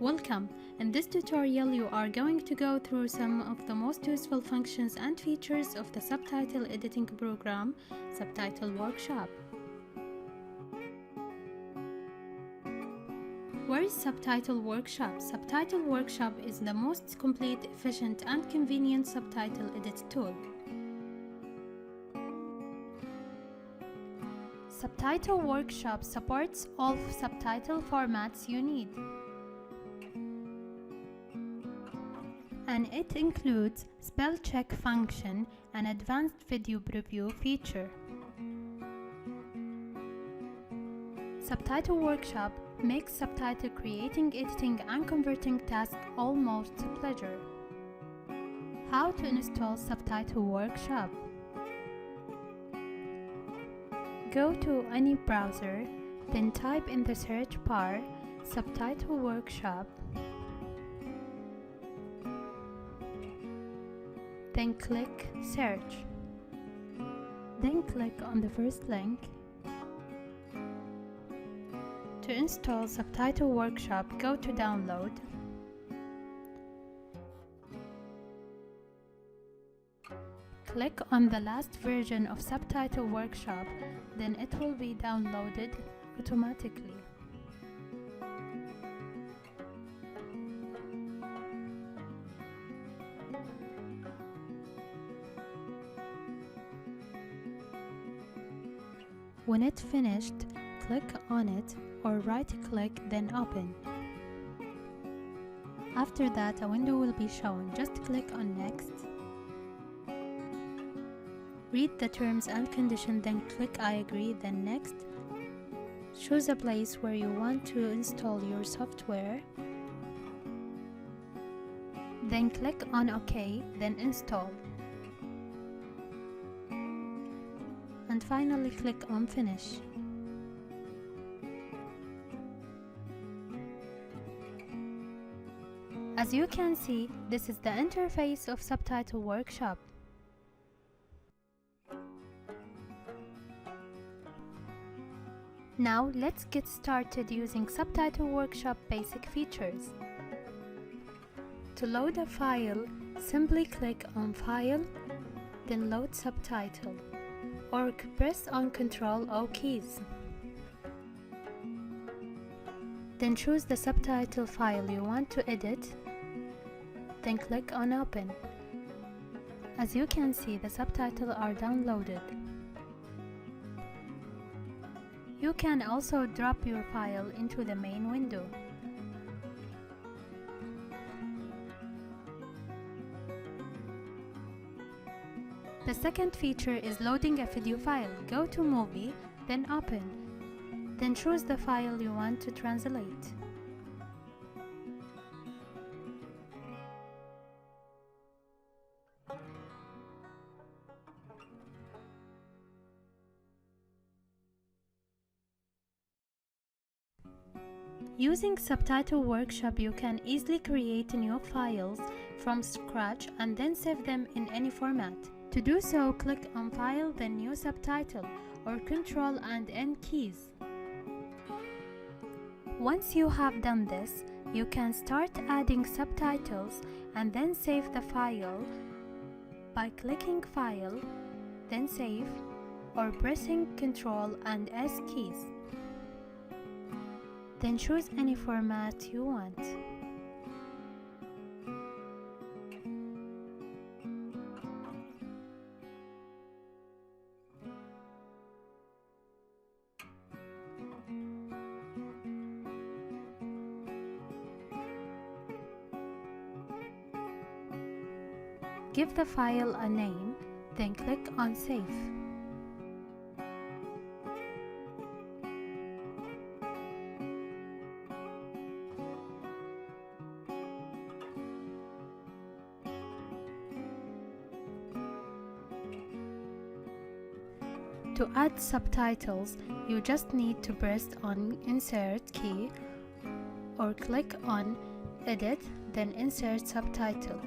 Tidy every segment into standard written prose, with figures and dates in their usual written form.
Welcome! In this tutorial you are going to go through some of the most useful functions and features of the subtitle editing program, Subtitle Workshop. Where is Subtitle Workshop? Subtitle Workshop is the most complete, efficient and convenient subtitle edit tool. Subtitle Workshop supports all subtitle formats you need, and it includes spell check function and advanced video preview feature. Subtitle Workshop makes subtitle creating, editing and converting tasks almost a pleasure. How to install Subtitle Workshop? Go to any browser, then type in the search bar Subtitle Workshop. Then click Search. Then click on the first link. To install Subtitle Workshop, go to Download. Click on the last version of Subtitle Workshop, then it will be downloaded automatically. When it's finished, click on it or right-click, then open. After that, a window will be shown. Just click on Next. Read the terms and conditions, then click I agree, then Next. Choose a place where you want to install your software. Then click on OK, then Install. And finally click on Finish. As you can see, this is the interface of Subtitle Workshop. Now let's get started using Subtitle Workshop basic features. To load a file, simply click on File, then Load Subtitle, or press on Ctrl-O keys. Then choose the subtitle file you want to edit, then click on Open. As you can see, the subtitles are downloaded. You can also drop your file into the main window. The second feature is loading a video file. Go to Movie, then Open. Then choose the file you want to translate. Using Subtitle Workshop, you can easily create new files from scratch and then save them in any format. To do so, click on File, then New Subtitle, or Ctrl and N keys. Once you have done this, you can start adding subtitles and then save the file by clicking File, then Save, or pressing Ctrl and S keys. Then choose any format you want. Give the file a name, then click on Save. To add subtitles, you just need to press on Insert key or click on Edit, then Insert Subtitle.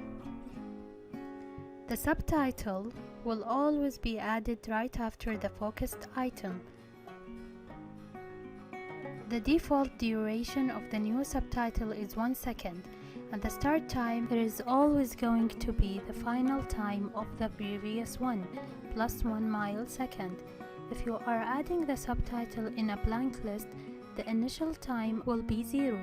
The subtitle will always be added right after the focused item. The default duration of the new subtitle is 1 second, and the start time is always going to be the final time of the previous one, plus 1 millisecond. If you are adding the subtitle in a blank list, the initial time will be 0.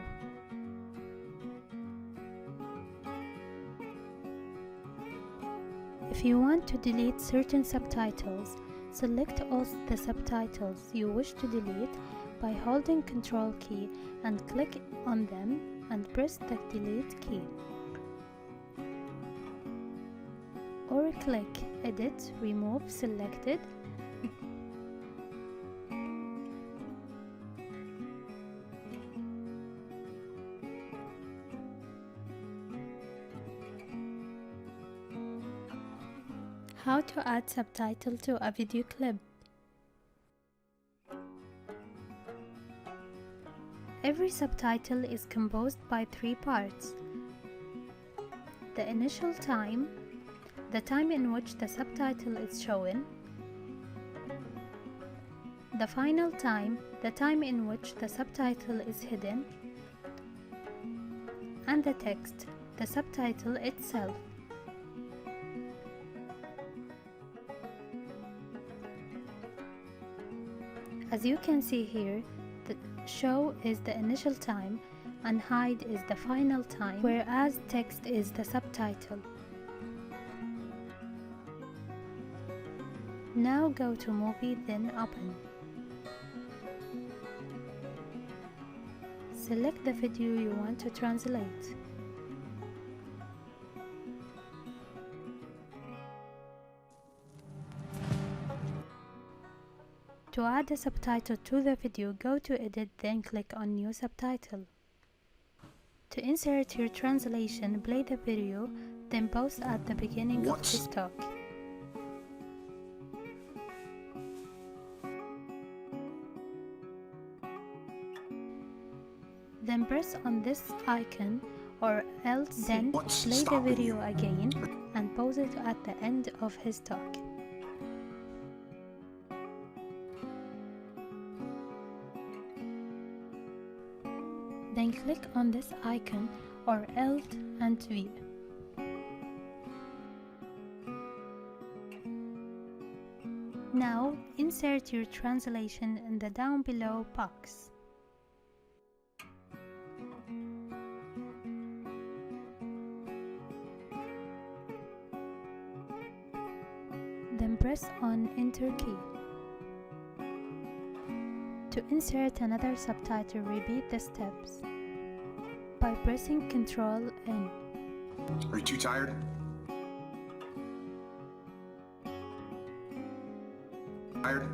If you want to delete certain subtitles, select all the subtitles you wish to delete by holding Ctrl key and click on them and press the delete key. Or click Edit, Remove Selected. How to add subtitle to a video clip. Every subtitle is composed by 3 parts: the initial time, the time in which the subtitle is shown, the final time, the time in which the subtitle is hidden, and the text, the subtitle itself. As you can see here, the show is the initial time and hide is the final time, whereas text is the subtitle. Now go to Movie, then Open. Select the video you want to translate. To add a subtitle to the video, go to Edit, then click on New Subtitle. To insert your translation, play the video, then pause at the beginning of this talk. Then press on this icon, or else then play the video again and pause it at the end of his talk. Then click on this icon or Alt and V. Now insert your translation in the down below box. Then press on Enter key. To insert another subtitle, repeat the steps by pressing Ctrl N. Are you too tired? Tired?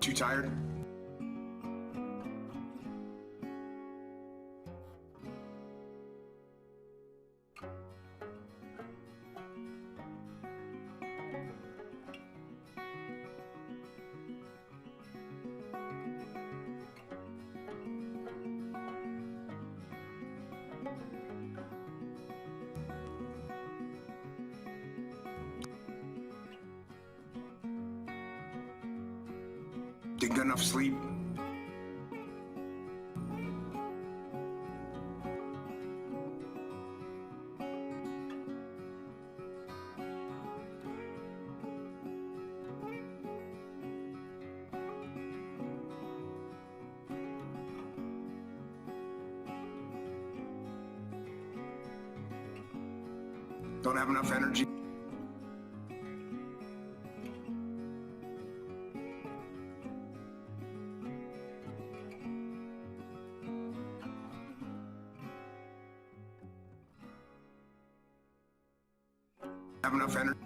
Too tired? Didn't get enough sleep? Don't have enough energy? Have enough energy?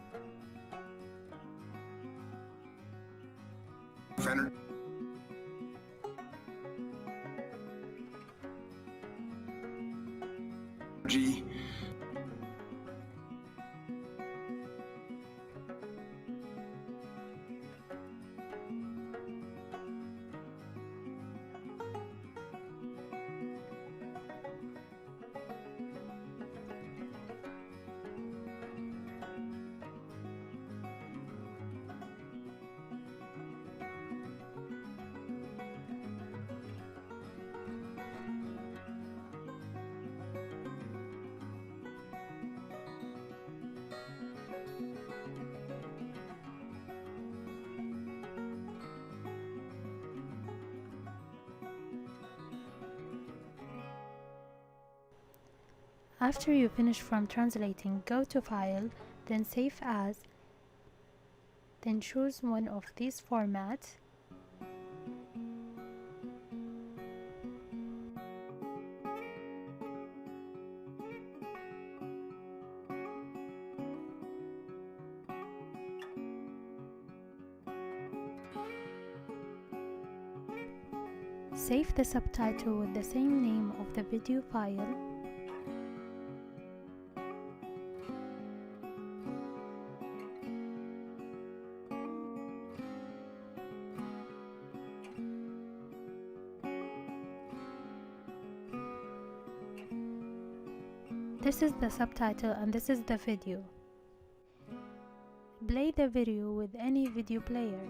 Energy. After you finish from translating, go to File, then Save As, then choose one of these formats. Save the subtitle with the same name of the video file. This is the subtitle and this is the video. Play the video with any video player.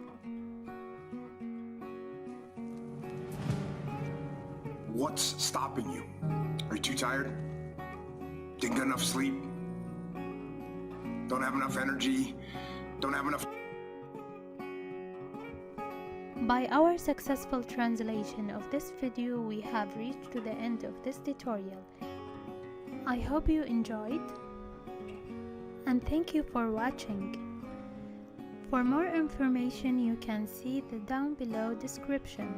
What's stopping you? Are you too tired? Didn't get enough sleep? Don't have enough energy? Don't have enough... By our successful translation of this video, we have reached to the end of this tutorial. I hope you enjoyed, and thank you for watching. For more information, you can see the down below description.